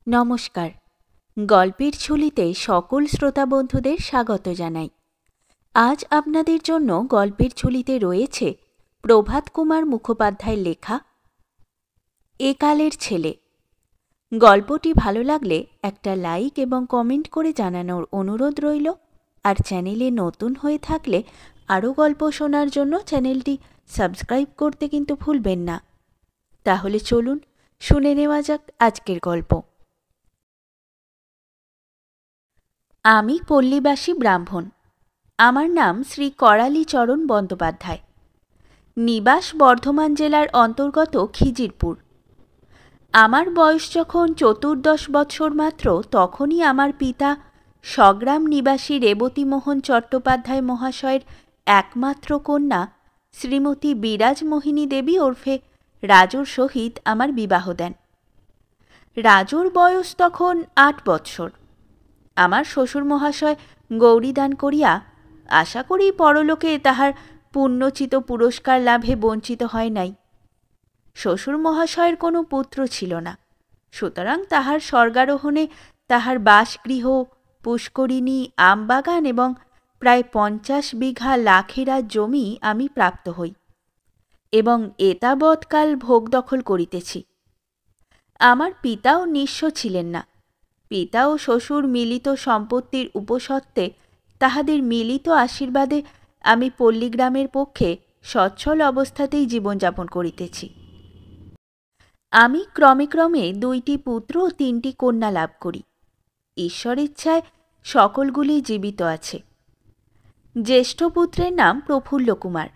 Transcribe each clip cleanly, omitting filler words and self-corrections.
নমস্কার। গল্পের ঝুলিতে সকল শ্রোতা বন্ধুদের স্বাগত জানাই। আজ আপনাদের জন্য গল্পের ঝুলিতে রয়েছে প্রভাত কুমার মুখোপাধ্যায়ের লেখা একালের ছেলে। গল্পটি ভালো লাগলে একটা লাইক এবং কমেন্ট করে জানানোর অনুরোধ রইল। আর চ্যানেলে নতুন হয়ে থাকলে আরও গল্প শোনার জন্য চ্যানেলটি সাবস্ক্রাইব করতে কিন্তু ভুলবেন না। তাহলে চলুন শুনে নেওয়া যাক আজকের গল্প। আমি পল্লীবাসী ব্রাহ্মণ। আমার নাম শ্রী করালীচরণ বন্দ্যোপাধ্যায়। নিবাস বর্ধমান জেলার অন্তর্গত খিজিরপুর। আমার বয়স যখন 14 বৎসর মাত্র, তখনই আমার পিতা স্বগ্রাম নিবাসী রেবতীমোহন চট্টোপাধ্যায় মহাশয়ের একমাত্র কন্যা শ্রীমতী বিরাজমোহিনী দেবী ওরফে রাজুর সহিত আমার বিবাহ দেন। রাজুর বয়স তখন 8 বৎসর। আমার শ্বশুর মহাশয় গৌরীদান করিয়া আশা করি পরলোকে তাহার পুণ্যচিত পুরস্কার লাভে বঞ্চিত হয় নাই। শ্বশুর মহাশয়ের কোনো পুত্র ছিল না, সুতরাং তাহার স্বর্গারোহণে তাহার বাসগৃহ, পুষ্করিণী, আমবাগান এবং প্রায় 50 বিঘা লাখেরা জমি আমি প্রাপ্ত হই এবং এতাবৎকাল ভোগ দখল করিতেছি। আমার পিতাও নিঃস্ব ছিলেন না। পিতা ও শ্বশুর মিলিত সম্পত্তির উপসত্ত্বে তাহাদের মিলিত আশীর্বাদে আমি পল্লীগ্রামের পক্ষে সচ্ছল অবস্থাতেই জীবনযাপন করিতেছি। আমি ক্রমে ক্রমে 2টি পুত্র ও 3টি কন্যা লাভ করি। ঈশ্বর ইচ্ছায় সকলগুলি জীবিত আছে। জ্যেষ্ঠ পুত্রের নাম প্রফুল্ল কুমার।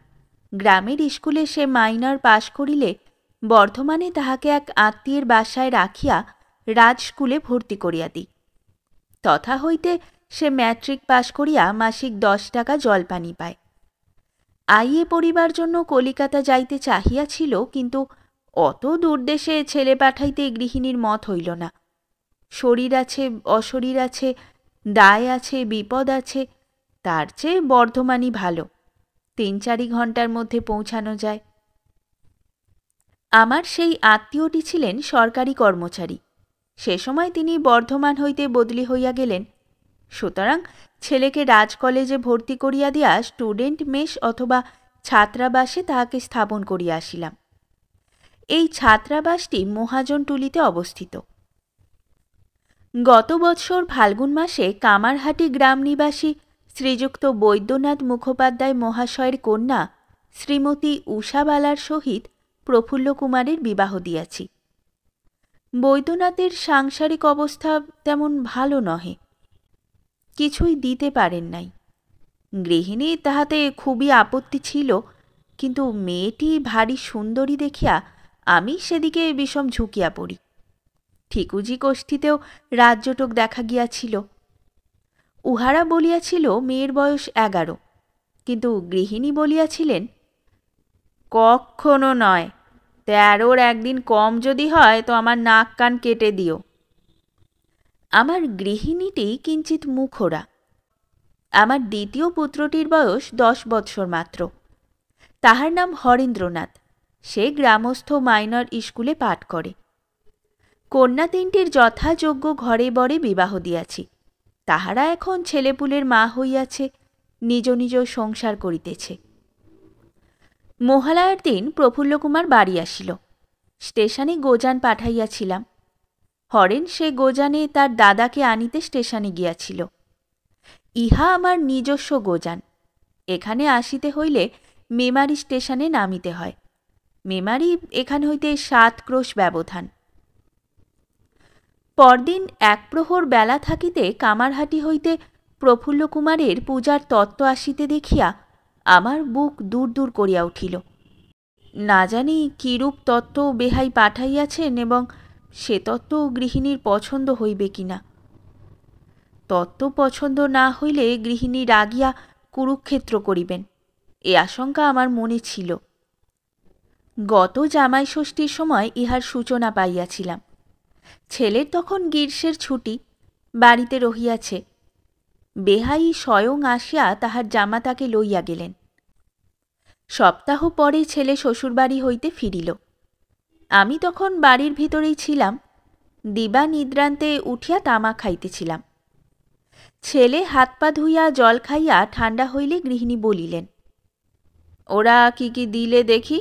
গ্রামের স্কুলে সে মাইনর পাশ করিলে বর্ধমানে তাহাকে এক আত্মীয়ের বাসায় রাখিয়া রাজ স্কুলে ভর্তি করিয়া দিই। তথা হইতে সে ম্যাট্রিক পাশ করিয়া মাসিক 10 টাকা জলপানি পায়। আইএ পড়িবার জন্য কলিকাতা যাইতে চাহিয়াছিল, কিন্তু অত দূরদেশে ছেলে পাঠাইতে গৃহিণীর মত হইল না। শরীর আছে, অশরীর আছে, দায় আছে, বিপদ আছে, তার চেয়ে বর্ধমানই ভালো। 3-4 ঘণ্টার মধ্যে পৌঁছানো যায়। আমার সেই আত্মীয়টি ছিলেন সরকারি কর্মচারী। সে সময় তিনি বর্ধমান হইতে বদলি হইয়া গেলেন। সুতরাং ছেলেকে রাজ কলেজে ভর্তি করিয়া দিয়া স্টুডেন্ট মেস অথবা ছাত্রাবাসে তাহাকে স্থাপন করিয়া আসিলাম। এই ছাত্রাবাসটি মহাজনটুলিতে অবস্থিত। গত বৎসর ফাল্গুন মাসে কামারহাটি গ্রাম নিবাসী শ্রীযুক্ত বৈদ্যনাথ মুখোপাধ্যায় মহাশয়ের কন্যা শ্রীমতী উষাবালার সহিত প্রফুল্ল কুমারের বিবাহ দিয়াছি। বৈদ্যনাথের সাংসারিক অবস্থা তেমন ভালো নহে, কিছুই দিতে পারেন নাই। গৃহিণী তাহাতে খুবই আপত্তি ছিল, কিন্তু মেয়েটি ভারী সুন্দরী দেখিয়া আমি সেদিকে বিষম ঝুঁকিয়া পড়ি। ঠিকুজি কোষ্ঠীতেও রাজ্যটোক দেখা গিয়াছিল। উহারা বলিয়াছিল মেয়ের বয়স 11, কিন্তু গৃহিণী বলিয়াছিলেন কখনো নয়, 13-র একদিন কম যদি হয় তো আমার নাক কান কেটে দিও। আমার গৃহিণীটি কিঞ্চিত মুখরা। আমার দ্বিতীয় পুত্রটির বয়স 10 বৎসর মাত্র। তাহার নাম হরেন্দ্রনাথ। সে গ্রামস্থ মাইনর স্কুলে পাঠ করে। কন্যা 3টির যথাযোগ্য ঘরে বরে বিবাহ দিয়াছি। তাহারা এখন ছেলেপুলের মা হইয়াছে, নিজ নিজ সংসার করিতেছে। মহালয়ার দিন প্রফুল্লকুমার বাড়ি আসিল। স্টেশনে গোজান পাঠাইয়াছিলাম। হরেন সে গোজানে তার দাদাকে আনিতে স্টেশনে গিয়াছিল। ইহা আমার নিজস্ব গোজান। এখানে আসিতে হইলে মেমারি স্টেশনে নামিতে হয়। মেমারি এখান হইতে 7 ক্রোশ ব্যবধান। পরদিন 1 প্রহর বেলা থাকিতে কামারহাটি হইতে প্রফুল্লকুমারের পূজার তত্ত্ব আসিতে দেখিয়া আমার বুক দূর দূর করিয়া উঠিল। না জানি কিরূপ তত্ত্ব বেহাই পাঠাইয়াছেন এবং সে তত্ত্ব গৃহিণীর পছন্দ হইবে কিনা। তত্ত্ব পছন্দ না হইলে গৃহিণী রাগিয়া কুরুক্ষেত্র করিবেন, এ আশঙ্কা আমার মনে ছিল। গত জামাই ষষ্ঠীর সময় ইহার সূচনা পাইয়াছিলাম। ছেলের তখন গ্রীষ্মের ছুটি, বাড়িতে রহিয়াছে। বেহাই স্বয়ং আসিয়া তাহার জামাতাকে লইয়া গেলেন। সপ্তাহ পরে ছেলে শ্বশুরবাড়ি হইতে ফিরিল। আমি তখন বাড়ির ভিতরেই ছিলাম। দিবা নিদ্রান্তে উঠিয়া তামাক খাইতেছিলাম। ছেলে হাত পা ধুইয়া জল খাইয়া ঠান্ডা হইলে গৃহিণী বলিলেন, ওরা কি কি দিলে দেখি।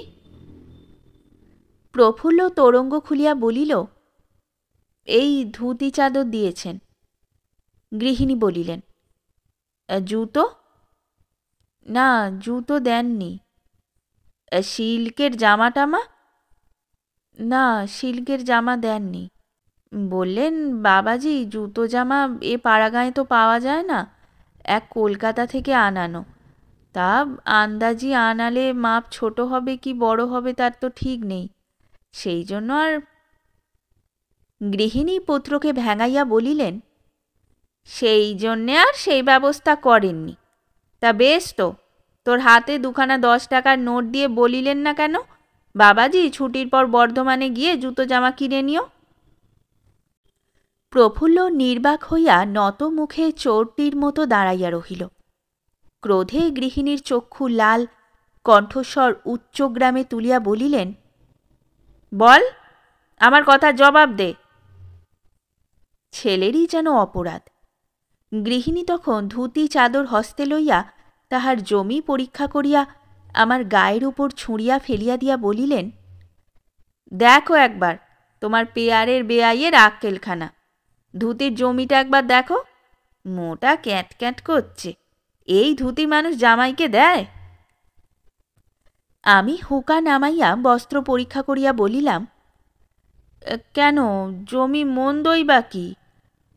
প্রফুল্ল তোরঙ্গ খুলিয়া বলিল, এই ধুতি চাদর দিয়েছেন। গৃহিণী বলিলেন, জুতো? না, জুতো দেননি। সিল্কের জামা টামা? না, সিল্কের জামা দেননি। বললেন, বাবাজি জুতো জামা এ পাড়াগাঁয়ে তো পাওয়া যায় না, এক কলকাতা থেকে আনানো। তা আন্দাজি আনালে মাপ ছোট হবে কি বড় হবে তার তো ঠিক নেই, সেই জন্য আর। গৃহিণী পুত্রকে ভেঙাইয়া বলিলেন, সেই জন্যে আর সেই ব্যবস্থা করেননি। তা বেশ তো, তোর হাতে দুখানা 10 টাকার নোট দিয়ে বলিলেন না কেন, বাবাজি ছুটির পর বর্ধমানে গিয়ে জুতো জামা কিনে নিও। প্রফুল্ল নির্বাক হইয়া নত মুখে চোরটির মতো দাঁড়াইয়া রহিল। ক্রোধে গৃহিণীর চক্ষু লাল, কণ্ঠস্বর উচ্চগ্রামে তুলিয়া বলিলেন, বল, আমার কথা জবাব দে। ছেলেরই যেন অপরাধ। গৃহিণী তখন ধুতি চাদর হস্তে লইয়া তাহার জমি পরীক্ষা করিয়া আমার গায়ের উপর ছুঁড়িয়া ফেলিয়া দিয়া বলিলেন, দেখো একবার তোমার পেয়ারের বেয়াইয়ের আক্কেলখানা। ধুতির জমিটা একবার দেখো, মোটা ক্যাট ক্যাট করছে। এই ধুতি মানুষ জামাইকে দেয়? আমি হুকা নামাইয়া বস্ত্র পরীক্ষা করিয়া বলিলাম, কেন, জমি মন্দই বা কি?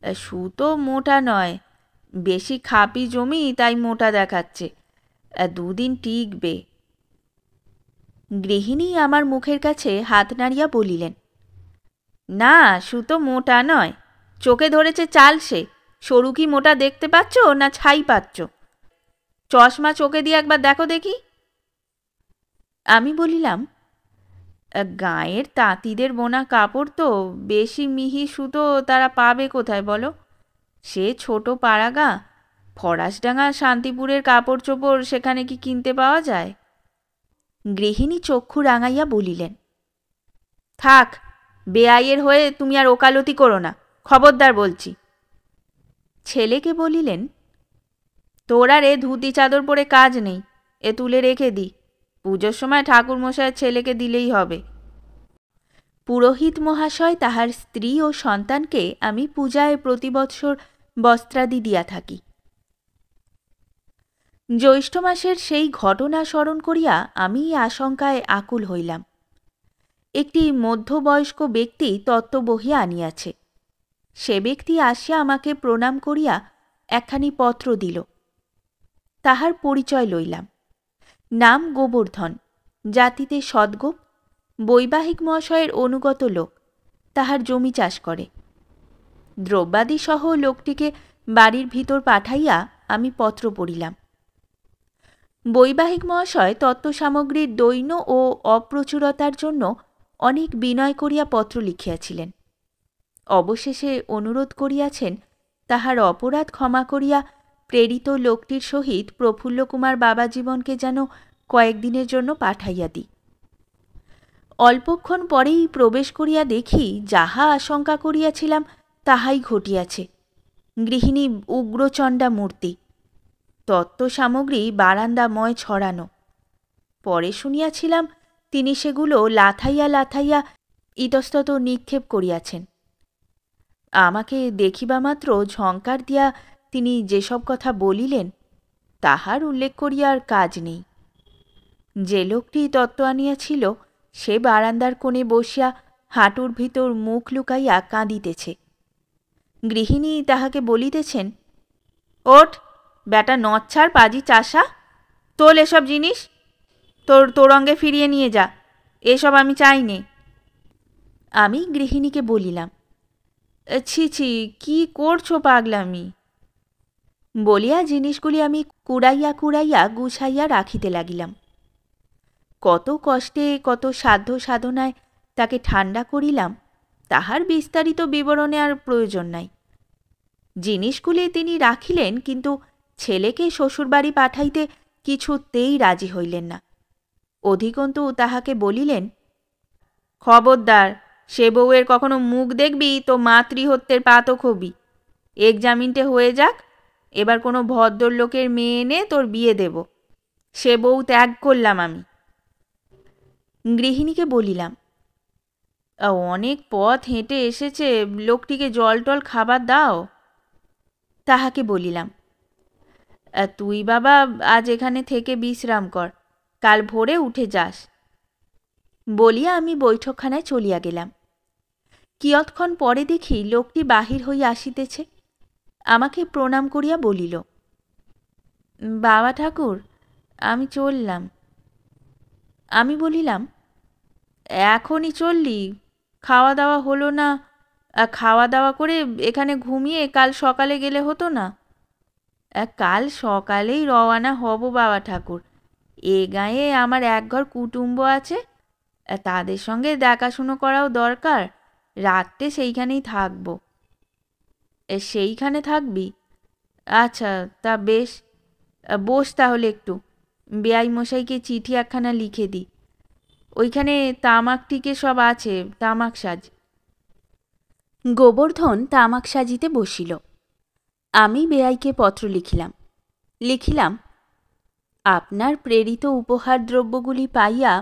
সুতো মোটা নয়, বেশি খাপি জমি, তাই মোটা দেখাচ্ছে, 2 দিন টিকবে। গৃহিণী আমার মুখের কাছে হাত নাড়িয়া বলিলেন, না, সুতো মোটা নয়, চোখে ধরেছে চাল। সে সরু কি মোটা দেখতে পাচ্ছ না ছাই পাচ্ছ? চশমা চোখে দিয়ে একবার দেখো দেখি। আমি বলিলাম, গাঁয়ের তাঁতিদের বোনা কাপড় তো, বেশি মিহি সুতো তারা পাবে কোথায় বলো? সে ছোট পাড়াগাঁ, ফরাসডাঙ্গা শান্তিপুরের কাপড় চোপড় সেখানে কি কিনতে পাওয়া যায়? গৃহিণী চক্ষু রাঙাইয়া বলিলেন, থাক, বেআইয়ের হয়ে তুমি আর ওকালতি করো না, খবরদার বলছি। ছেলেকে বলিলেন, তোর আর এ ধুতি চাদর পরে কাজ নেই, এ তুলে রেখে দি, পুজোর সময় ঠাকুরমশায়ের ছেলেকে দিলেই হবে। পুরোহিত মহাশয় তাহার স্ত্রী ও সন্তানকে আমি পূজায় প্রতি বৎসর বস্ত্রাদি দিয়া থাকি। জ্যৈষ্ঠ মাসের সেই ঘটনা স্মরণ করিয়া আমি আশঙ্কায় আকুল হইলাম। একটি মধ্যবয়স্ক ব্যক্তি তত্ত্ব বহিয়া আনিয়াছে। সে ব্যক্তি আসিয়া আমাকে প্রণাম করিয়া একখানি পত্র দিল। তাহার পরিচয় লইলাম। নাম গোবর্ধন, জাতিতে সদ্গোপ, বৈবাহিক মহাশয়ের অনুগত লোক, তাহার জমি চাষ করে। দ্রব্যাদিসহ লোকটিকে বাড়ির ভিতর পাঠাইয়া আমি পত্র পড়িলাম। বৈবাহিক মহাশয় তত্ত্বসামগ্রীর দৈন্য ও অপ্রচুরতার জন্য অনেক বিনয় করিয়া পত্র লিখিয়াছিলেন। অবশেষে অনুরোধ করিয়াছেন তাহার অপরাধ ক্ষমা করিয়া প্রেরিত লোকটির সহিত প্রফুল্লকুমার বাবাজীবনকে যেন কয়েকদিনের জন্য পাঠাইয়া দিই। অল্পক্ষণ পরেই প্রবেশ করিয়া দেখি যাহা আশঙ্কা করিয়াছিলাম তাহাই ঘটিয়াছে। গৃহিণী উগ্রচণ্ডা মূর্তি, তত্ত্বসামগ্রী বারান্দাময় ছড়ানো। পরে শুনিয়াছিলাম তিনি সেগুলো লাথাইয়া লাথাইয়া ইতস্তত নিক্ষেপ করিয়াছেন। আমাকে দেখিবা মাত্র ঝঙ্কার দিয়া তিনি যেসব কথা বলিলেন তাহার উল্লেখ করিয়া আর কাজ নেই। যে লোকটি তত্ত্ব আনিয়াছিল সে বারান্দার কোণে বসিয়া হাঁটুর ভিতর মুখ লুকাইয়া কাঁদিতেছে। গৃহিণী তাহাকে বলিতেছেন, ওঠ বেটা, নচ্ছার পাজি চাষা, তোল এসব জিনিস, তোর অঙ্গে ফিরিয়ে নিয়ে যা, এসব আমি চাই নে। আমি গৃহিণীকে বলিলাম, ছি ছি, কি করছো পাগলামি? বলিয়া জিনিসগুলি আমি কুড়াইয়া কুড়াইয়া গুছাইয়া রাখিতে লাগিলাম। কত কষ্টে কত সাধ্য সাধনায় তাকে ঠান্ডা করিলাম তাহার বিস্তারিত বিবরণে আর প্রয়োজন নাই। জিনিসগুলি তিনি রাখিলেন, কিন্তু ছেলেকে শ্বশুরবাড়ি পাঠাইতে কিছুতেই রাজি হইলেন না। অধিকন্তু তাহাকে বলিলেন, খবরদার, সে বউয়ের কখনো মুখ দেখবি তো মাতৃহত্যের পাতক হবি। এক্সামিনটে হয়ে যাক, এবার কোনো ভদ্রলোকের মেয়ে এনে তোর বিয়ে দেব। সে বউ ত্যাগ করলাম আমি। গৃহিণীকে বলিলাম, অনেক পথ হেঁটে এসেছে, লোকটিকে জল টল খাবার দাও। তাহাকে বলিলাম, তুই বাবা আজ এখানে থেকে বিশ্রাম কর, কাল ভোরে উঠে যাস। বলিয়া আমি বৈঠকখানায় চলিয়া গেলাম। কিয়ৎক্ষণ পরে দেখি লোকটি বাহির হইয়া আসিতেছে। আমাকে প্রণাম করিয়া বলিল, বাবা ঠাকুর, আমি চললাম। আমি বলিলাম, এখনই চললি? খাওয়া দাওয়া হলো না? খাওয়া দাওয়া করে এখানে ঘুমিয়ে কাল সকালে গেলে হতো না? কাল সকালেই রওয়ানা হব বাবা ঠাকুর। এ গাঁয়ে আমার একঘর কুটুম্ব আছে, তাদের সঙ্গে দেখাশুনো করাও দরকার। রাত্রে সেইখানেই থাকবো। সেইখানে থাকবি? আচ্ছা, তা বেশ। বস তাহলে একটু, বেয়াই মশাইকে চিঠি একখানা লিখে দিই। ওইখানে তামাক টিকে সব আছে, তামাক সাজ। গোবর্ধন তামাক সাজিতে বসিল। আমি বেয়াইকে পত্র লিখিলাম, আপনার প্রেরিত উপহার দ্রব্যগুলি পাইয়া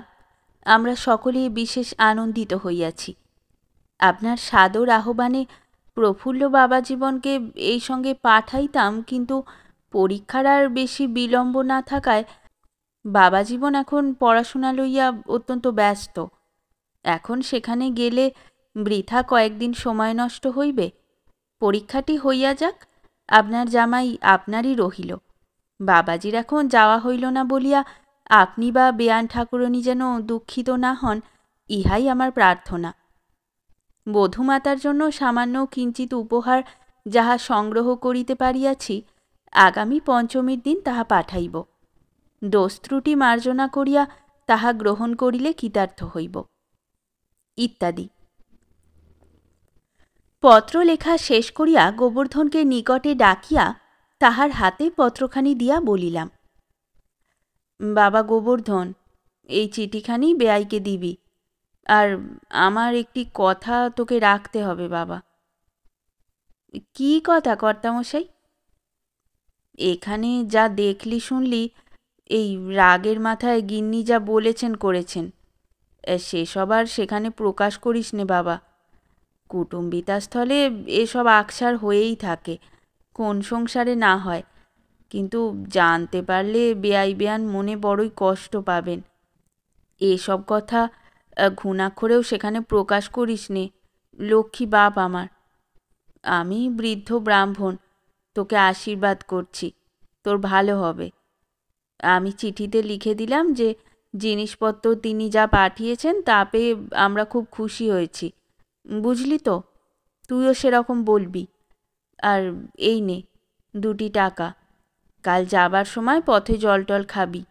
আমরা সকলেই বিশেষ আনন্দিত হইয়াছি। আপনার সাদর আহ্বানে প্রফুল্ল বাবাজীবনকে এই সঙ্গে পাঠাইতাম, কিন্তু পরীক্ষার আর বেশি বিলম্ব না থাকায় বাবাজীবন এখন পড়াশোনা লইয়া অত্যন্ত ব্যস্ত। এখন সেখানে গেলে বৃথা কয়েকদিন সময় নষ্ট হইবে। পরীক্ষাটি হইয়া যাক, আপনার জামাই আপনারই রহিল। বাবাজির এখন যাওয়া হইল না বলিয়া আপনি বা বেয়ান ঠাকুরনী যেন দুঃখিত না হন, ইহাই আমার প্রার্থনা। বধূমাতার জন্য সামান্য কিঞ্চিত উপহার যাহা সংগ্রহ করিতে পারিয়াছি, আগামী পঞ্চমীর দিন তাহা পাঠাইব। দোষ ত্রুটি মার্জনা করিয়া তাহা গ্রহণ করিলে কৃতার্থ হইব, ইত্যাদি। পত্র লেখা শেষ করিয়া গোবর্ধনকে নিকটে ডাকিয়া তাহার হাতে পত্রখানি দিয়া বলিলাম, বাবা গোবর্ধন, এই চিঠিখানি বেয়াইকে দিবি। আর আমার একটি কথা তোকে রাখতে হবে বাবা। কি কথা কর্তামশাই? এখানে যা দেখলি শুনলি, এই রাগের মাথায় গিন্নি যা বলেছেন করেছেন, সেসব আর সেখানে প্রকাশ করিস নে বাবা। কুটুম্বিতাস্থলে এসব আকসার হয়েই থাকে, কোন সংসারে না হয়। কিন্তু জানতে পারলে বেয়াই বেয়ান মনে বড়ই কষ্ট পাবেন। এসব কথা ঘুণাক্ষরেও সেখানে প্রকাশ করিস নে, লক্ষ্মী বাপ আমার। আমি বৃদ্ধ ব্রাহ্মণ, তোকে আশীর্বাদ করছি, তোর ভালো হবে। আমি চিঠিতে লিখে দিলাম যে জিনিসপত্র তিনি যা পাঠিয়েছেন তা পেয়ে আমরা খুব খুশি হয়েছি, বুঝলি তো? তুইও সেরকম বলবি। আর এই নে 2টি টাকা, কাল যাবার সময় পথে জল টল খাবি।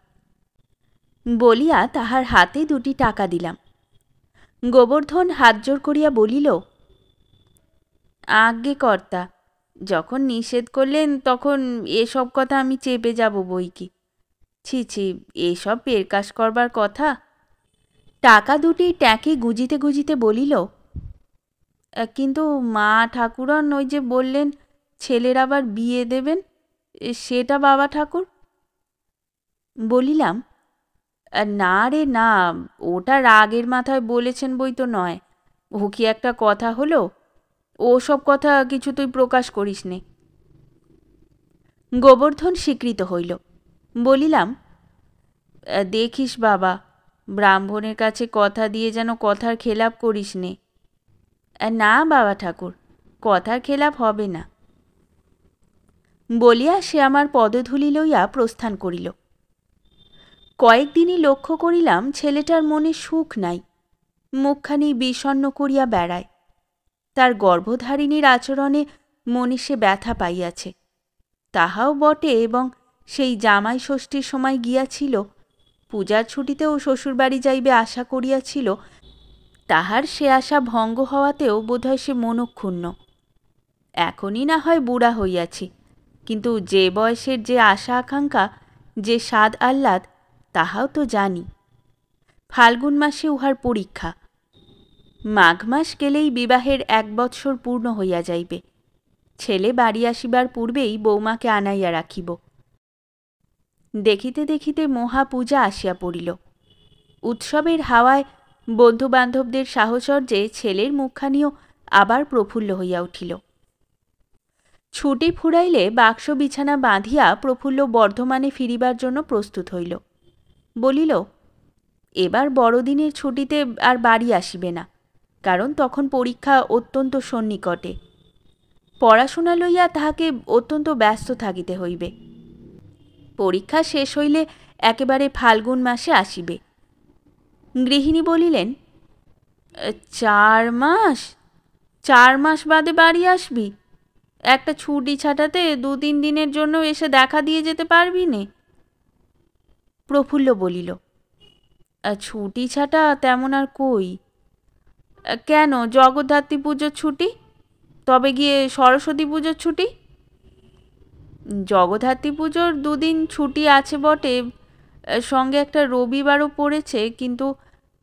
বলিয়া তাহার হাতে 2টি টাকা দিলাম। গোবর্ধন হাত জোর করিয়া বলিল, আজ্ঞে কর্তা, যখন নিষেধ করলেন তখন এসব কথা আমি চেপে যাব বই কি। ছি ছি, এসব পেরকাশ করবার কথা। টাকা 2টি ট্যাঁকে গুজিতে গুজিতে বলিল, কিন্তু মা ঠাকুরন ওই যে বললেন ছেলের আবার বিয়ে দেবেন, সেটা বাবা ঠাকুর? বলিলাম, না রে না, ওটা রাগের মাথায় বলেছেন বই তো নয়। ও কি একটা কথা হলো? ও সব কথা কিছু তুই প্রকাশ করিস নে। গোবর্ধন স্বীকৃত হইল। বলিলাম, দেখিস বাবা, ব্রাহ্মণের কাছে কথা দিয়ে যেন কথার খেলাপ করিস নে। না বাবা ঠাকুর, কথার খেলাপ হবে না। বলিয়া সে আমার পদধূলি লইয়া প্রস্থান করিল। কয়েকদিনই লক্ষ্য করিলাম ছেলেটার মনে সুখ নাই, মুখখানি বিষণ্ণ করিয়া বেড়ায়। তার গর্ভধারিণীর আচরণে মনে সে ব্যথা পাইয়াছে, তাহাও বটে। এবং সেই জামাই ষষ্ঠীর সময় গিয়াছিল, পূজার ছুটিতেও শ্বশুরবাড়ি যাইবে আশা করিয়াছিল, তাহার সে আশা ভঙ্গ হওয়াতেও বোধহয় সে মনক্ষুণ্ণ। এখনই না হয় বুড়া হইয়াছি, কিন্তু যে বয়সের যে আশা আকাঙ্ক্ষা, যে স্বাদ আহ্লাদ, তাহাও তো জানি। ফাল্গুন মাসে উহার পরীক্ষা। মাঘ মাস গেলেই বিবাহের 1 বৎসর পূর্ণ হইয়া যাইবে। ছেলে বাড়ি আসিবার পূর্বেই বৌমাকে আনাইয়া রাখিব। দেখিতে দেখিতে মহাপূজা আসিয়া পড়িল। উৎসবের হাওয়ায় বন্ধুবান্ধবদের সাহচর্যে ছেলের মুখখানিও আবার প্রফুল্ল হইয়া উঠিল। ছুটি ফুরাইলে বাক্স বিছানা বাঁধিয়া প্রফুল্ল বর্ধমানে ফিরিবার জন্য প্রস্তুত হইল। বলিল, এবার বড়দিনের ছুটিতে আর বাড়ি আসিবে না, কারণ তখন পরীক্ষা অত্যন্ত সন্নিকটে। পড়াশোনা লইয়া তাহাকে অত্যন্ত ব্যস্ত থাকিতে হইবে। পরীক্ষা শেষ হইলে একেবারে ফাল্গুন মাসে আসিবে। গৃহিণী বলিলেন, 4 মাস? 4 মাস বাদে বাড়ি আসবি? একটা ছুটি ছাটাতে 2-3 দিনের জন্য এসে দেখা দিয়ে যেতে পারবি নে? প্রফুল্ল বলিল, ছুটি ছাটা তেমন আর কই। কেন, জগদ্ধাত্রী পুজোর ছুটি, তবে গিয়ে সরস্বতী পুজোর ছুটি? জগদ্ধাত্রী পুজোর 2 দিন ছুটি আছে বটে, সঙ্গে একটা রবিবারও পড়েছে, কিন্তু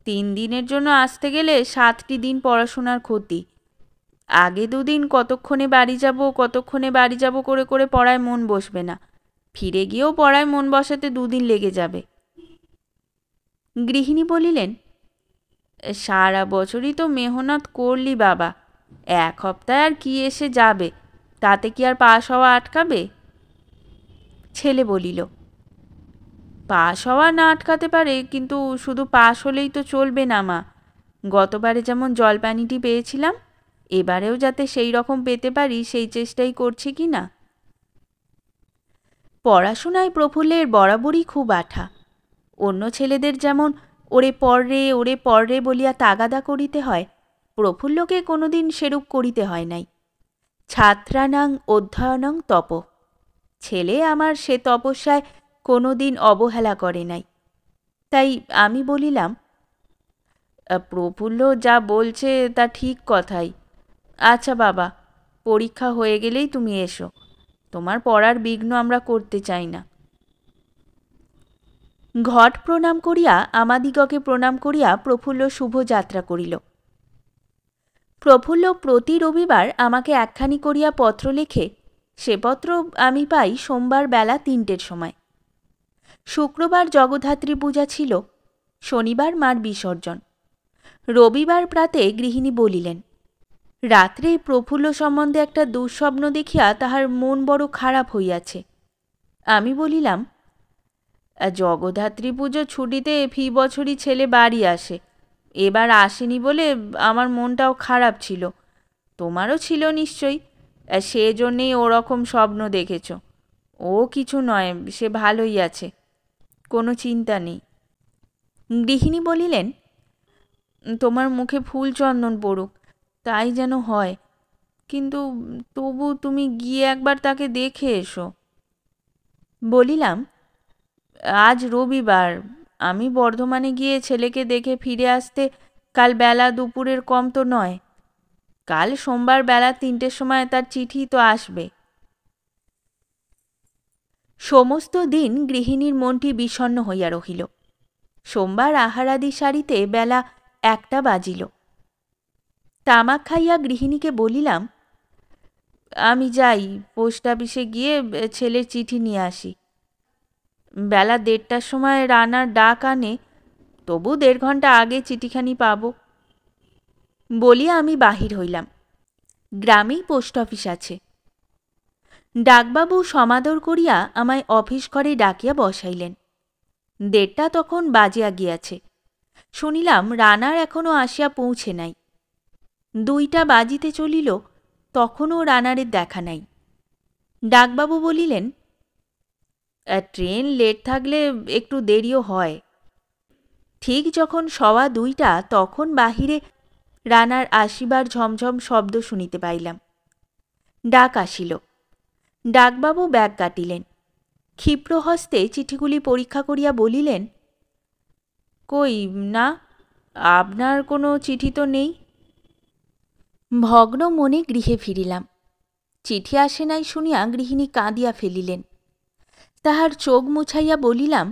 3 দিনের জন্য আসতে গেলে 7টি দিন পড়াশোনার ক্ষতি। আগে 2 দিন কতক্ষণে বাড়ি যাব করে করে পড়ায় মন বসবে না, ফিরে গিয়েও পড়ায় মন বসাতে 2 দিন লেগে যাবে। গৃহিণী বলিলেন, সারা বছরই তো মেহনত করলি বাবা, 1 সপ্তাহে আর কি এসে যাবে, তাতে কি আর পাশ হওয়া আটকাবে? ছেলে বলিল, পাশ হওয়া না আটকাতে পারে, কিন্তু শুধু পাশ হলেই তো চলবে না মা। গতবারে যেমন জলপানিটি পেয়েছিলাম, এবারেও যাতে সেই রকম পেতে পারি সেই চেষ্টাই করছি কি না। পড়াশোনায় প্রফুল্লের বরাবরই খুব আঠা। অন্য ছেলেদের যেমন ওরে পড় রে বলিয়া তাগাদা করিতে হয়, প্রফুল্লকে কোনোদিন সেরূপ করিতে হয় নাই। ছাত্রানাং অধ্যয়নং তপ। ছেলে আমার সে তপস্যায় কোনোদিন অবহেলা করে নাই। তাই আমি বলিলাম, প্রফুল্ল যা বলছে তা ঠিক কথাই। আচ্ছা বাবা, পরীক্ষা হয়ে গেলেই তুমি এসো, তোমার পড়ার বিঘ্ন আমরা করতে চাই না। ঘট প্রণাম করিয়া আমাদিগকে প্রণাম করিয়া প্রফুল্ল শুভযাত্রা করিল। প্রফুল্ল প্রতি রবিবার আমাকে একখানি করিয়া পত্র লেখে, সে পত্র আমি পাই সোমবার বেলা 3টের সময়। শুক্রবার জগদ্ধাত্রী পূজা ছিল, শনিবার মার বিসর্জন। রবিবার প্রাতে গৃহিণী বলিলেন, রাত্রে প্রফুল্ল সম্বন্ধে একটা দুঃস্বপ্ন দেখিয়া তাহার মন বড় খারাপ হইয়াছে। আমি বলিলাম, জগদ্ধাত্রী পুজো ছুটিতে ফি বছরই ছেলে বাড়ি আসে, এবার আসেনি বলে আমার মনটাও খারাপ ছিল, তোমারও ছিল নিশ্চয়ই, সেজন্যেই ওরকম স্বপ্ন দেখেছ। ও কিছু নয়, সে ভালোই আছে, কোনো চিন্তা নেই। গৃহিণী বলিলেন, তোমার মুখে ফুল চন্দন পড়ুক, তাই যেন হয়, কিন্তু তবু তুমি গিয়ে একবার তাকে দেখে এসো। বলিলাম, আজ রবিবার, আমি বর্ধমানে গিয়ে ছেলেকে দেখে ফিরে আসতে কাল বেলা দুপুরের কম তো নয়। কাল সোমবার বেলা 3টের সময় তার চিঠি তো আসবে। সমস্ত দিন গৃহিণীর মনটি বিষণ্ণ হইয়া রহিল। সোমবার আহারাদি সারিতে বেলা 1টা বাজিল। তামাক খাইয়া গৃহিণীকে বলিলাম, আমি যাই, পোস্ট অফিসে গিয়ে ছেলের চিঠি নিয়ে আসি। বেলা 1:30টার সময় রানার ডাক আনে, তবু 1.5 ঘন্টা আগে চিঠিখানি পাব। বলিয়া আমি বাহির হইলাম। গ্রামেই পোস্ট অফিস আছে। ডাকবাবু সমাদর করিয়া আমায় অফিস ঘরে ডাকিয়া বসাইলেন। 1:30টা তখন বাজিয়া গিয়াছে। শুনিলাম রানার এখনো আসিয়া পৌঁছে নাই। 2টা বাজিতে চলিল, তখনও রানারের দেখা নাই। ডাকবাবু বলিলেন, ট্রেন লেট থাকলে একটু দেরিও হয়। ঠিক যখন 2:15 তখন বাহিরে রানার আসিবার ঝমঝম শব্দ শুনিতে পাইলাম। ডাক আসিল। ডাকবাবু ব্যাগ কাটিলেন। ক্ষিপ্র হস্তে চিঠিগুলি পরীক্ষা করিয়া বলিলেন, কই না, আপনার কোনো চিঠি তো নেই। ভগ্ন মনে গৃহে ফিরিলাম। চিঠি আসে নাই শুনিয়া গৃহিণী কাঁদিয়া ফেলিলেন। তাহার চোখ মুছাইয়া বলিলাম,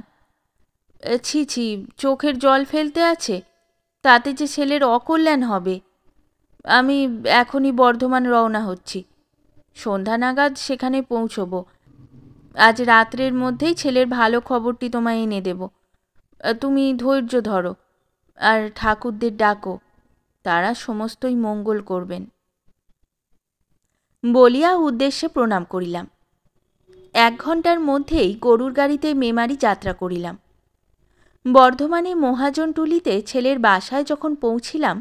ছি ছি, চোখের জল ফেলতে আছে, তাতে যে ছেলের অকল্যাণ হবে। আমি এখনই বর্ধমান রওনা হচ্ছি, সন্ধ্যা নাগাদ সেখানে পৌঁছব। আজ রাত্রের মধ্যেই ছেলের ভালো খবরটি তোমায় এনে দেব। তুমি ধৈর্য ধরো আর ঠাকুরদের ডাকো, তারা সমস্তই মঙ্গল করবেন। বলিয়া উদ্দেশ্যে প্রণাম করিলাম। 1 ঘণ্টার মধ্যেই গরুর গাড়িতে মেমারি যাত্রা করিলাম। বর্ধমানে মহাজনটুলিতে ছেলের বাসায় যখন পৌঁছিলাম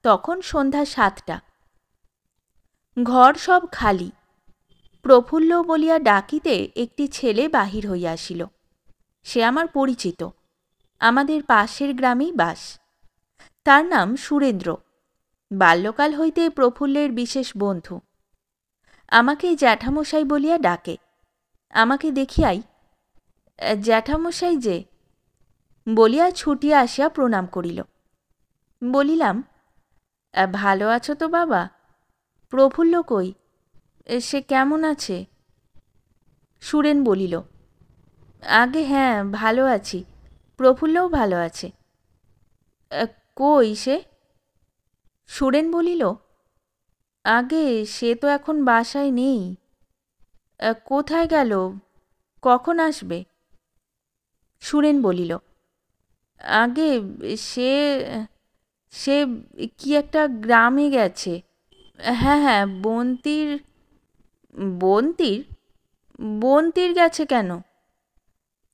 তখন সন্ধ্যা 7টা। ঘর সব খালি। প্রফুল্ল বলিয়া ডাকিতে একটি ছেলে বাহির হইয়া আসিল। সে আমার পরিচিত, আমাদের পাশের গ্রামেই বাস। তার নাম সুরেন্দ্র, বাল্যকাল হইতে প্রফুল্লের বিশেষ বন্ধু। আমাকে জ্যাঠামশাই বলিয়া ডাকে। আমাকে দেখিয়াই জ্যাঠামশাই যে বলিয়া ছুটিয়া আসিয়া প্রণাম করিল। বলিলাম, ভালো আছো তো বাবা? প্রফুল্ল কই, সে কেমন আছে? সুরেন বলিল, আগে হ্যাঁ ভালো আছি, প্রফুল্লও ভালো আছে। কই সে? সুরেন বলিল, আগে সে তো এখন বাসায় নেই। কোথায় গেল, কখন আসবে? সুরেন বলিল, আগে সে সে কি একটা গ্রামে গেছে। হ্যাঁ হ্যাঁ, বন্তির। বন্তির? বন্তির গেছে কেন?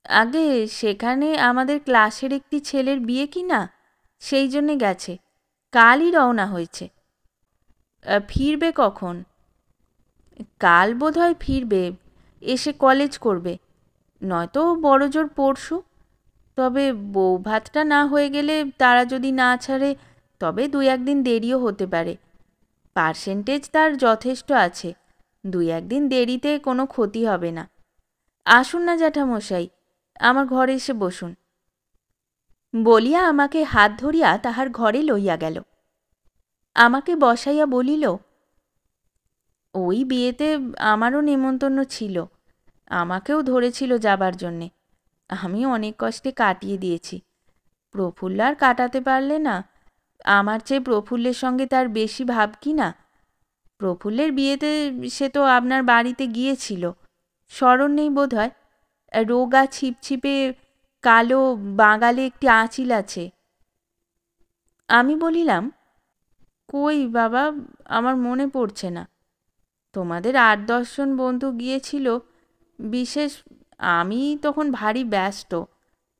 আগে সেখানে আমাদের ক্লাসের একটি ছেলের বিয়ে কি না, সেই জন্যে গেছে। কালই রওনা হয়েছে। ফিরবে কখন? কাল বোধহয় ফিরবে, এসে কলেজ করবে, নয়তো বড়জোর পরশু। তবে বউ ভাতটা না হয়ে গেলে তারা যদি না ছাড়ে তবে 2-1 দিন দেরিও হতে পারে। পার্সেন্টেজ তার যথেষ্ট আছে, 2-1 দিন দেরিতে কোনো ক্ষতি হবে না। আসুন না জ্যাঠামশাই, আমার ঘরে এসে বসুন। বলিয়া আমাকে হাত ধরিয়া তাহার ঘরে লইয়া গেল। আমাকে বসাইয়া বলিল, ওই বিয়েতে আমারও নেমন্তন্ন ছিল, আমাকেও ধরেছিল যাবার জন্যে। আমি অনেক কষ্টে কাটিয়ে দিয়েছি। প্রফুল্ল আর কাটাতে পারলে না। আমার চেয়ে প্রফুল্লের সঙ্গে তার বেশি ভাব কি না? প্রফুল্লের বিয়েতে সে তো আপনার বাড়িতে গিয়েছিল, স্মরণ নেই বোধ হয়। রোগা ছিপছিপে কালো বাঙালে একটি আঁচিল আছে। আমি বলিলাম, কই বাবা, আমার মনে পড়ছে না। তোমাদের 8-10 জন বন্ধু গিয়েছিল, বিশেষ আমি তখন ভারী ব্যস্ত,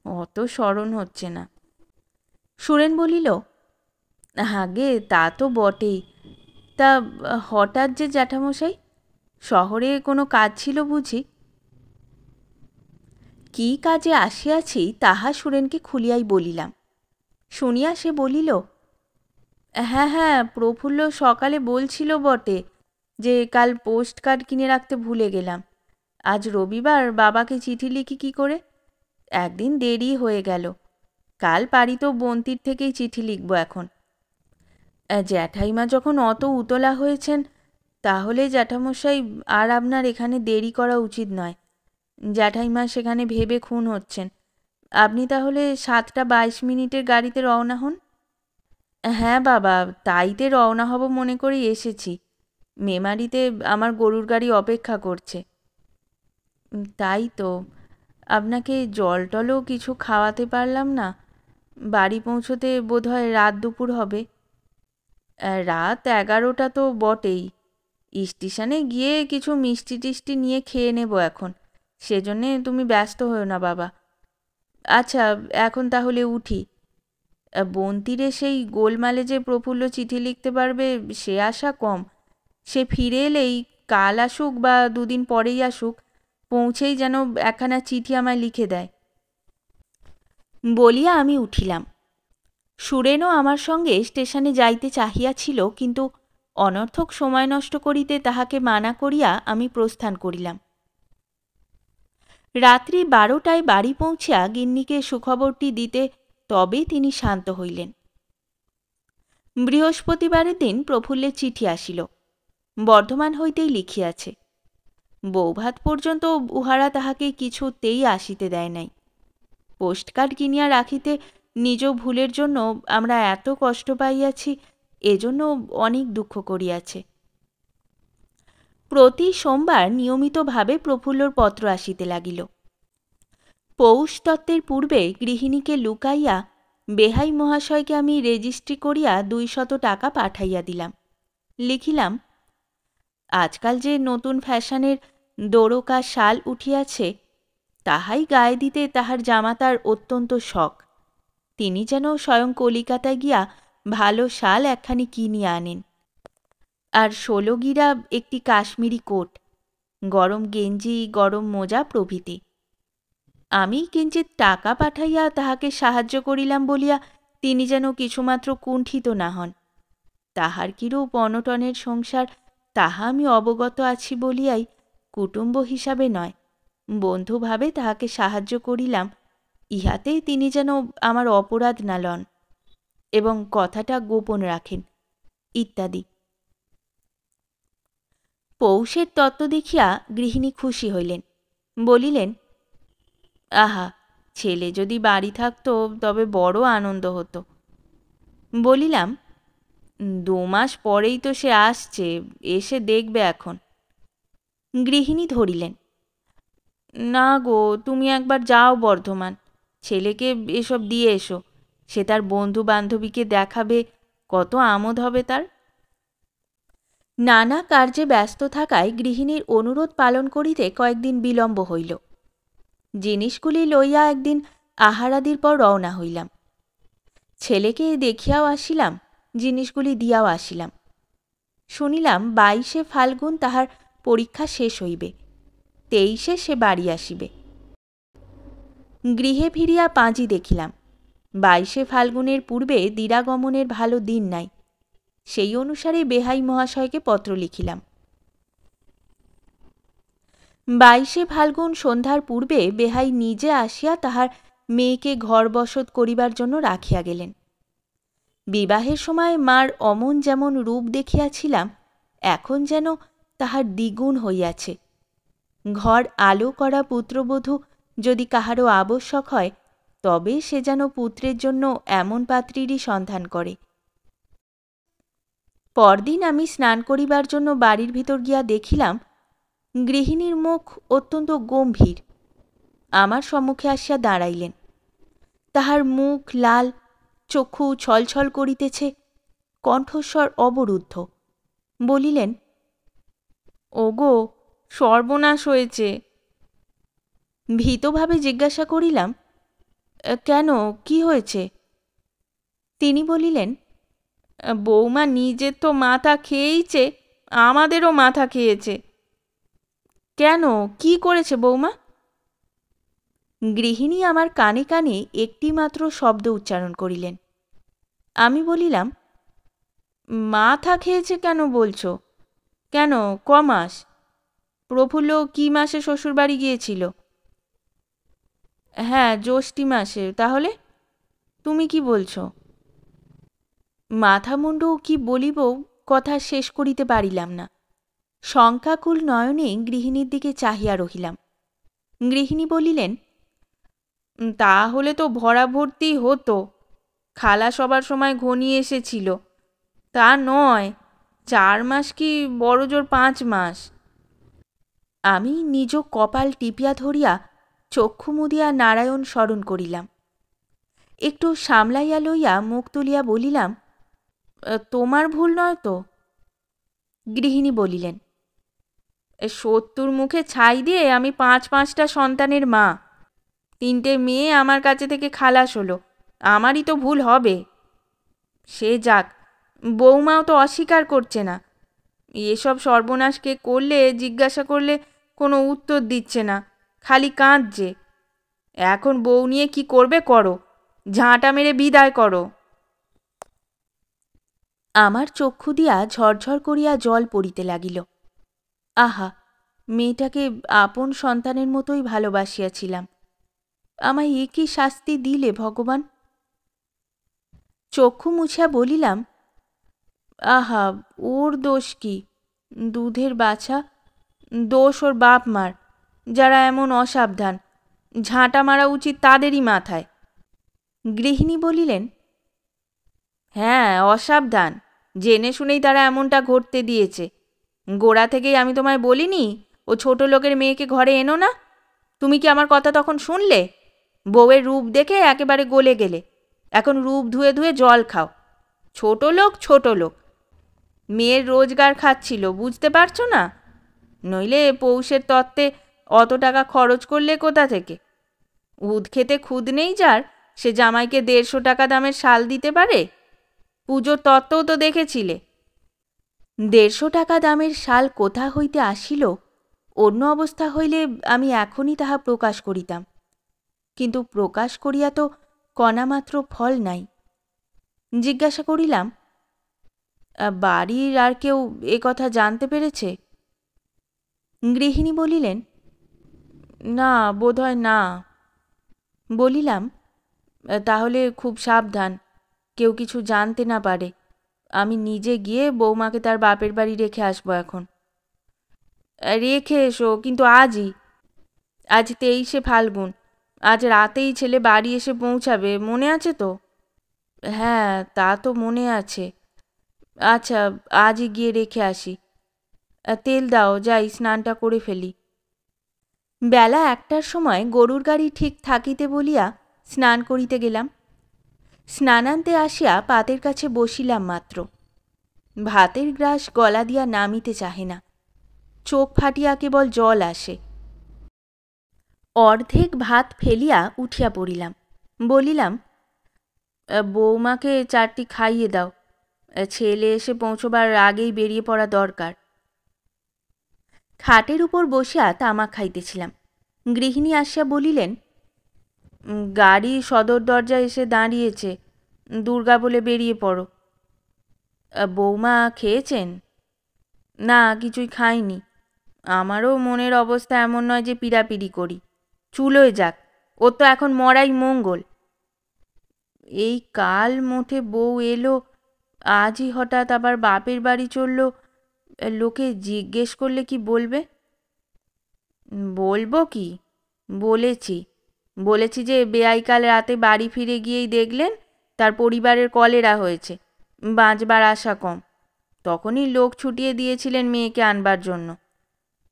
অত স্মরণ হচ্ছে না। সুরেন বলিল, আগে তা তো বটেই, তা হঠাৎ যে জ্যাঠামশাই, শহরে কোনো কাজ ছিল বুঝি? কি কাজে আসিয়াছি তাহা সুরেনকে খুলিয়াই বলিলাম। শুনিয়া সে বলিল, হ্যাঁ হ্যাঁ, প্রফুল্ল সকালে বলছিল বটে যে কাল পোস্ট কার্ড কিনে রাখতে ভুলে গেলাম। আজ রবিবার, বাবাকে চিঠি লিখি কি করে, একদিন দেরি হয়ে গেল। কাল পারি তো বন্তির থেকেই চিঠি লিখব এখন। জ্যাঠাইমা যখন অত উতলা হয়েছেন, তাহলে জ্যাঠামশাই আর আপনার এখানে দেরি করা উচিত নয়। জ্যাঠাইমা সেখানে ভেবে খুন হচ্ছেন। আপনি তাহলে 7:22 গাড়িতে রওনা হন। হ্যাঁ বাবা, তাইতে রওনা হব মনে করেই এসেছি। মেমারিতে আমার গরুর গাড়ি অপেক্ষা করছে। তাই তো, আপনাকে জল টলও কিছু খাওয়াতে পারলাম না। বাড়ি পৌঁছোতে বোধহয় রাত দুপুর হবে। রাত 11টা তো বটেই। স্টেশনে গিয়ে কিছু মিষ্টি টিষ্টি নিয়ে খেয়ে নেব এখন, সেজন্যে তুমি ব্যস্ত হও না বাবা। আচ্ছা, এখন তাহলে উঠি। বন্তিরে সেই গোলমালে যে প্রফুল্ল চিঠি লিখতে পারবে সে আশা কম। সে ফিরে এলেই, কাল আসুক বা 2 দিন পরেই আসুক, পৌঁছেই যেন একখানা চিঠি আমায় লিখে দেয়। বলিয়া আমি উঠিলাম। সুরেনও আমার সঙ্গে স্টেশনে যাইতে চাহিয়াছিল, কিন্তু অনর্থক সময় নষ্ট করিতে তাহাকে মানা করিয়া আমি প্রস্থান করিলাম। রাত্রি 12টায় বাড়ি পৌঁছিয়া গিন্নিকে সুখবরটি দিতে তবে তিনি শান্ত হইলেন। বৃহস্পতিবারের দিন প্রফুল্লের চিঠি আসিল, বর্ধমান হইতেই লিখিয়াছে। বৌভাত পর্যন্ত উহারা তাহাকে কিছুতেই আসিতে দেয় নাই। পোস্টকার্ড কিনিয়া রাখিতে নিজ ভুলের জন্য আমরা এত কষ্ট পাইয়াছি, এজন্য অনেক দুঃখ করিয়াছে। প্রতি সোমবার নিয়মিতভাবে প্রফুল্লর পত্র আসিতে লাগিল। পৌষ তত্ত্বের পূর্বে গৃহিণীকে লুকাইয়া বেহাই মহাশয়কে আমি রেজিস্ট্রি করিয়া 200 টাকা পাঠাইয়া দিলাম। লিখিলাম, আজকাল যে নতুন ফ্যাশনের দোরকা শাল উঠিয়াছে, তাহাই গায়ে দিতে তাহার জামাতার অত্যন্ত শখ। তিনি যেন স্বয়ং কলিকাতায় গিয়া ভালো শাল একখানি কিনিয়া আনেন, আর 16 গিরা একটি কাশ্মীরি কোট, গরম গেঞ্জি, গরম মোজা প্রভৃতি। আমি কিঞ্চিৎ টাকা পাঠাইয়া তাহাকে সাহায্য করিলাম বলিয়া তিনি যেন কিছুমাত্র কুণ্ঠিত না হন। তাহার কিরূপ অনটনের সংসার তাহা আমি অবগত আছি বলিয়াই কুটুম্ব হিসাবে নয়, বন্ধুভাবে তাহাকে সাহায্য করিলাম, ইহাতেই তিনি যেন আমার অপরাধ না লন এবং কথাটা গোপন রাখেন, ইত্যাদি। পৌষের তত্ত্ব দেখিয়া গৃহিণী খুশি হইলেন, বলিলেন, আহা, ছেলে যদি বাড়ি থাকত তবে বড় আনন্দ হতো। বলিলাম, 2 মাস পরেই তো সে আসছে, এসে দেখবে এখন। গৃহিণী ধরিলেন, না গো, তুমি একবার যাও বর্ধমান, ছেলেকে এসব দিয়ে এসো, সে তার বন্ধু বান্ধবীকে দেখাবে, কত আমোদ হবে তার। নানা কার্যে ব্যস্ত থাকায় গৃহিণীর অনুরোধ পালন করিতে কয়েকদিন বিলম্ব হইল। জিনিসগুলি লইয়া একদিন আহারাদির পর রওনা হইলাম। ছেলেকে দেখিয়াও আসিলাম, জিনিসগুলি দিয়াও আসিলাম। শুনিলাম 22শে ফাল্গুন তাহার পরীক্ষা শেষ হইবে, 23শে সে বাড়ি আসিবে। গৃহে ফিরিয়া পাঁজি দেখিলাম 22শে ফাল্গুনের পূর্বে দিরাগমনের ভালো দিন নাই। সেই অনুসারে বেহাই মহাশয়কে পত্র লিখিলাম। 22শে ফাল্গুন সন্ধ্যার পূর্বে বেহাই নিজে আসিয়া তাহার মেয়েকে ঘর বসত করিবার জন্য রাখিয়া গেলেন। বিবাহের সময় মার অমন যেমন রূপ দেখিয়াছিলাম, এখন যেন তাহার দ্বিগুণ হইয়াছে। ঘর আলো করা পুত্রবধূ যদি কাহারও আবশ্যক হয়, তবে সে যেন পুত্রের জন্য এমন পাত্রীরই সন্ধান করে। পরদিন আমি স্নান করিবার জন্য বাড়ির ভিতর গিয়া দেখিলাম গৃহিণীর মুখ অত্যন্ত গম্ভীর। আমার সম্মুখে আসিয়া দাঁড়াইলেন। তাহার মুখ লাল, চক্ষু ছলছল করিতেছে, কণ্ঠস্বর অবরুদ্ধ। বলিলেন, ওগো, সর্বনাশ হয়েছে। ভীতভাবে জিজ্ঞাসা করিলাম, কেন, কি হয়েছে? তিনি বলিলেন, বৌমা নিজের তো মাথা খেয়েইছে, আমাদেরও মাথা খেয়েছে। কেন, কি করেছে বৌমা? গৃহিণী আমার কানে কানে একটি মাত্র শব্দ উচ্চারণ করিলেন। আমি বলিলাম, মাথা খেয়েছে কেন বলছো? কেন, ক মাস? প্রফুল্ল কি মাসে শ্বশুরবাড়ি গিয়েছিল? হ্যাঁ, জ্যৈষ্ঠী মাসে। তাহলে তুমি কি বলছো? মাথা মুন্ডু কি বলিব, কথা শেষ করিতে পারিলাম না। শঙ্কাকুল নয়নে গৃহিণীর দিকে চাহিয়া রহিলাম। গৃহিণী বলিলেন, তাহলে তো ভরা ভর্তি হতো, খালা সবার সময় ঘনিয়ে এসেছিল। তা নয়, 4 মাস কি বড় জোর 5 মাস। আমি নিজ কপাল টিপিয়া ধরিয়া চক্ষু মুদিয়া নারায়ণ স্মরণ করিলাম। একটু সামলাইয়া লইয়া মুখ তুলিয়া বলিলাম, তোমার ভুল নয় তো? গৃহিণী বলিলেন, 70 মুখে ছাই দিয়ে আমি 5-5টা সন্তানের মা, 3টে মেয়ে আমার কাছে থেকে খালাস হলো, আমারই তো ভুল হবে। সে যাক, বৌমাও তো অস্বীকার করছে না। এসব সর্বনাশকে করলে জিজ্ঞাসা করলে কোনো উত্তর দিচ্ছে না, খালি কাঁদছে। এখন বউ নিয়ে কি করবে করো, ঝাঁটা মেরে বিদায় করো। আমার চক্ষু দিয়া ঝরঝর করিয়া জল পড়িতে লাগিল। আহা, মেয়েটাকে আপন সন্তানের মতোই ভালোবাসিয়াছিলাম, আমায় এ কি শাস্তি দিলে ভগবান? চক্ষু মুছিয়া বলিলাম, আহা, ওর দোষ কি? দুধের বাছা, দোষ ওর বাপ মার, যারা এমন অসাবধান। ঝাঁটা মারা উচিত তাদেরই মাথায়। গৃহিণী বলিলেন, হ্যাঁ, অসাবধান, জেনে শুনেই তারা এমনটা ঘটতে দিয়েছে। গোড়া থেকেই আমি তোমায় বলিনি ও ছোট লোকের মেয়েকে ঘরে এনো না? তুমি কি আমার কথা তখন শুনলে? বউয়ের রূপ দেখে একেবারে গলে গেলে। এখন রূপ ধুয়ে ধুয়ে জল খাও। ছোট লোক, ছোট লোক। মেয়ের রোজগার খাচ্ছিল, বুঝতে পারছো না? নইলে পৌষের তত্ত্বে অত টাকা খরচ করলে কোথা থেকে? উদ খেতে খুদ নেই যার, সে জামাইকে 150 টাকা দামের শাল দিতে পারে? পুজোর তত্ত্বও তো দেখেছিলে। 150 টাকা দামের শাল কোথা হইতে আসিল, অন্য অবস্থা হইলে আমি এখনই তাহা প্রকাশ করিতাম, কিন্তু প্রকাশ করিয়া তো কণামাত্র ফল নাই। জিজ্ঞাসা করিলাম, বাড়ির আর কেউ এ কথা জানতে পেরেছে? গৃহিণী বলিলেন, না, বোধহয় না। বলিলাম, তাহলে খুব সাবধান, কেউ কিছু জানতে না পারে। আমি নিজে গিয়ে বৌমাকে তার বাপের বাড়ি রেখে আসবো এখন। রেখে এসো, কিন্তু আজই। আজ 23শে ফাল্গুন, আজ রাতেই ছেলে বাড়ি এসে পৌঁছাবে, মনে আছে তো? হ্যাঁ, তা তো মনে আছে। আচ্ছা, আজই গিয়ে রেখে আসি। তেল দাও, যাই স্নানটা করে ফেলি। বেলা 1টার সময় গরুর গাড়ি ঠিক থাকিতে বলিয়া স্নান করিতে গেলাম। স্নানান্তে আসিয়া পাতের কাছে বসিলাম মাত্র। ভাতের গ্রাস গলা দিয়া নামিতে চাহে না, চোখ ফাটিয়া কেবল জল আসে। অর্ধেক ভাত ফেলিয়া উঠিয়া পড়িলাম। বলিলাম, বৌমাকে 4টি খাইয়ে দাও, ছেলে এসে পৌঁছবার আগেই বেরিয়ে পড়া দরকার। খাটের উপর বসিয়া তামাক খাইতেছিলাম। গৃহিণী আসিয়া বলিলেন, গাড়ি সদর দরজায় এসে দাঁড়িয়েছে, দুর্গা বলে বেরিয়ে পড়ো। বৌমা খেয়েছেন? না, কিছুই খাইনি। আমারও মনের অবস্থা এমন নয় যে পিড়াপিড়ি করি। চুলোয় যাক, ও তো এখন মরাই মঙ্গল। এই কাল মোটে বউ এলো, আজই হঠাৎ আবার বাপের বাড়ি চলল, লোকে জিজ্ঞেস করলে কি বলবে? বলবো কি? বলেছি যে বেয়াইকাল রাতে বাড়ি ফিরে গিয়েই দেখলেন তার পরিবারের কলেরা হয়েছে, বাঁচবার আশা কম। তখনই লোক ছুটিয়ে দিয়েছিলেন মেয়েকে আনবার জন্য।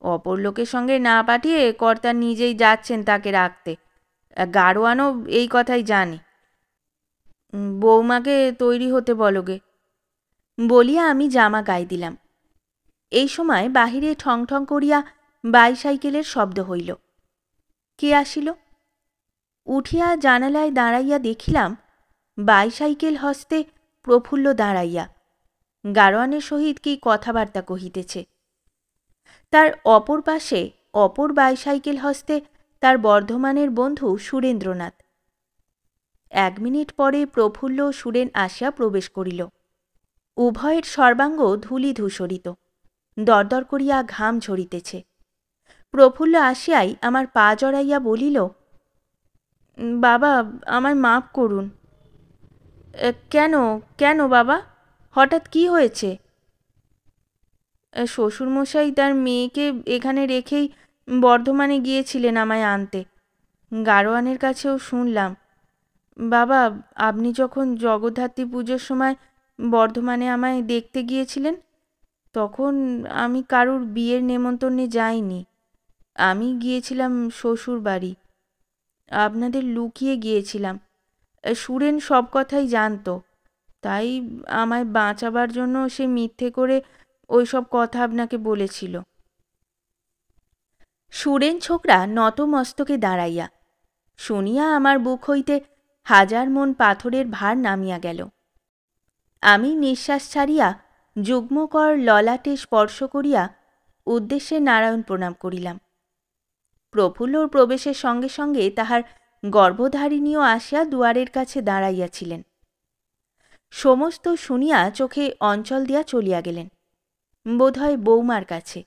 অপর লোকের সঙ্গে না পাঠিয়ে কর্তা নিজেই যাচ্ছেন তাকে রাখতে। গাড়োয়ানও এই কথাই জানে। বৌমাকে তৈরি হতে বলোগে। বলিয়া আমি জামা গায়ে দিলাম। এই সময় বাহিরে ঠং ঠং করিয়া বাইসাইকেলের শব্দ হইল। কে আসিল? উঠিয়া জানালায় দাঁড়াইয়া দেখিলাম বাইসাইকেল হস্তে প্রফুল্ল দাঁড়াইয়া গাড়োয়ানের সহিত কি কথাবার্তা কহিতেছে। তার অপর পাশে অপর বাইসাইকেল হস্তে তার বর্ধমানের বন্ধু সুরেন্দ্রনাথ। 1 মিনিট পরে প্রফুল্ল ও সুরেন আসিয়া প্রবেশ করিল। উভয়ের সর্বাঙ্গ ধূলি ধূসরিত, দরদর করিয়া ঘাম ঝরিতেছে। প্রফুল্ল আসিয়াই আমার পা জড়াইয়া বলিল, বাবা, আমায় মাপ করুন। কেন কেন বাবা, হঠাৎ কি হয়েছে? শ্বশুরমশাই তার মেয়েকে এখানে রেখেই বর্ধমানে গিয়েছিলেন আমায় আনতে। গাড়োয়ানের কাছেও শুনলাম। বাবা, আপনি যখন জগদ্ধাত্রী পুজোর সময় বর্ধমানে আমায় দেখতে গিয়েছিলেন, তখন আমি কারুর বিয়ের নেমন্তন্নে যাইনি। আমি গিয়েছিলাম শ্বশুর বাড়ি। আপনাদের লুকিয়ে গিয়েছিলাম। সুরেন সব কথাই জানত, তাই আমায় বাঁচাবার জন্য সে মিথ্যে করে ওই সব কথা আপনাকে বলেছিল। সুরেন ছোকরা নতমস্তকে দাঁড়াইয়া শুনিয়া আমার বুক হইতে 1000 মন পাথরের ভার নামিয়া গেল। আমি নিঃশ্বাস ছাড়িয়া যুগ্মকর ললাটে স্পর্শ করিয়া উদ্দেশ্যে নারায়ণ প্রণাম করিলাম। প্রফুল্লর প্রবেশের সঙ্গে সঙ্গে তাহার গর্ভধারিণীও আসিয়া দুয়ারের কাছে দাঁড়াইয়াছিলেন। সমস্ত শুনিয়া চোখে অঞ্চল দিয়া চলিয়া গেলেন, বোধহয় বৌমার কাছে।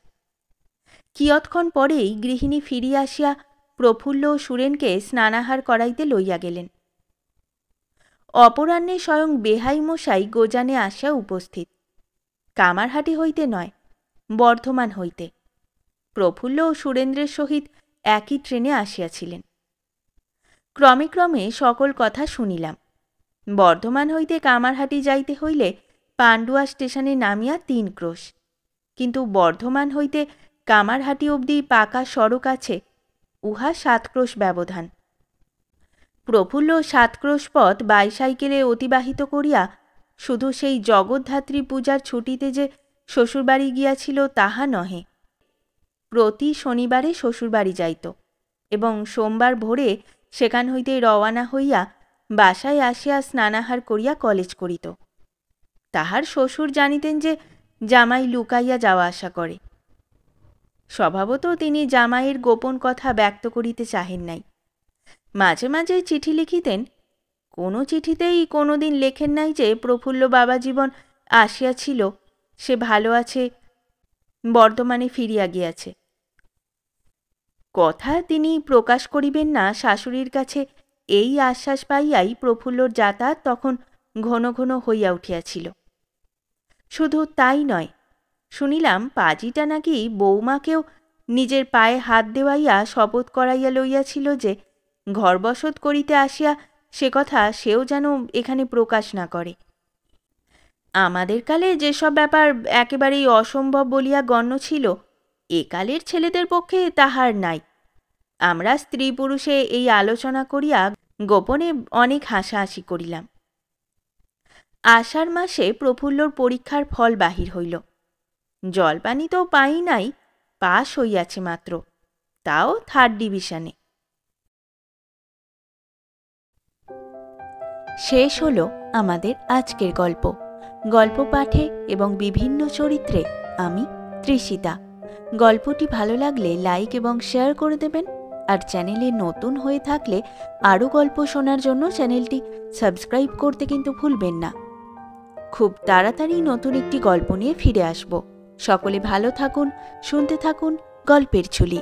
কিয়ৎক্ষণ পরেই গৃহিণী ফিরিয়া আসিয়া প্রফুল্ল ও সুরেনকে স্নানাহার করাইতে লইয়া গেলেন। অপরাহ্নে স্বয়ং বেহাই মশাই গোজানে আসিয়া উপস্থিত। কামারহাটি হইতে নয়, বর্ধমান হইতে। প্রফুল্ল ও সুরেন্দ্রের সহিত একই ট্রেনে আসিয়াছিলেন। ক্রমে ক্রমে সকল কথা শুনিলাম। বর্ধমান হইতে কামারহাটি যাইতে হইলে পান্ডুয়া স্টেশনে নামিয়া ৩ ক্রোশ, কিন্তু বর্ধমান হইতে কামারহাটি অবধি পাকা সড়ক আছে, উহা ৭ ক্রোশ ব্যবধান। প্রফুল্ল ৭ ক্রোশ পথ বাইসাইকেলে অতিবাহিত করিয়া শুধু সেই জগদ্ধাত্রী পূজার ছুটিতে যে শ্বশুরবাড়ি গিয়াছিল তাহা নহে, প্রতি শনিবারে শ্বশুরবাড়ি যাইত এবং সোমবার ভোরে সেখান হইতে রওয়ানা হইয়া বাসায় আসিয়া স্নানাহার করিয়া কলেজ করিত। তাহার শ্বশুর জানিতেন যে জামাই লুকাইয়া যাওয়া আসা করে। স্বভাবত তিনি জামাইয়ের গোপন কথা ব্যক্ত করিতে চাহেন নাই। মাঝে মাঝে চিঠি লিখিতেন, কোনো চিঠিতেই কোনোদিন লেখেন নাই যে প্রফুল্ল বাবা জীবন আসিয়াছিল, সে ভালো আছে, বর্ধমানে ফিরিয়া গিয়াছে। কথা তিনি প্রকাশ করিবেন না শাশুড়ির কাছে এই আশ্বাস পাইয়াই প্রফুল্লর যাতায়াত তখন ঘন ঘন হইয়া উঠিয়াছিল। শুধু তাই নয়, শুনিলাম পাজিটা নাকি বৌমাকেও নিজের পায়ে হাত দেওয়াইয়া শপথ করাইয়া লইয়াছিল যে ঘরবসত করিতে আসিয়া সে কথা সেও যেন এখানে প্রকাশ না করে। আমাদের কালে যেসব ব্যাপার একেবারেই অসম্ভব বলিয়া গণ্য ছিল, একালের ছেলেদের পক্ষে তাহার নাই। আমরা স্ত্রী পুরুষে এই আলোচনা করিয়া গোপনে অনেক হাসাহাসি করিলাম। আষাঢ় মাসে প্রফুল্লর পরীক্ষার ফল বাহির হইল। জলপানি তো পাই নাই, পাস হইয়াছে মাত্র, তাও 3rd ডিভিশনে। শেষ হল আমাদের আজকের গল্প। গল্প পাঠে এবং বিভিন্ন চরিত্রে আমি তৃষিতা। গল্পটি ভালো লাগলে লাইক এবং শেয়ার করে দেবেন, আর চ্যানেলে নতুন হয়ে থাকলে আরও গল্প শোনার জন্য চ্যানেলটি সাবস্ক্রাইব করতে কিন্তু ভুলবেন না। খুব তাড়াতাড়ি নতুন একটি গল্প নিয়ে ফিরে আসব। সকলে ভালো থাকুন, শুনতে থাকুন গল্পের ঝুলি।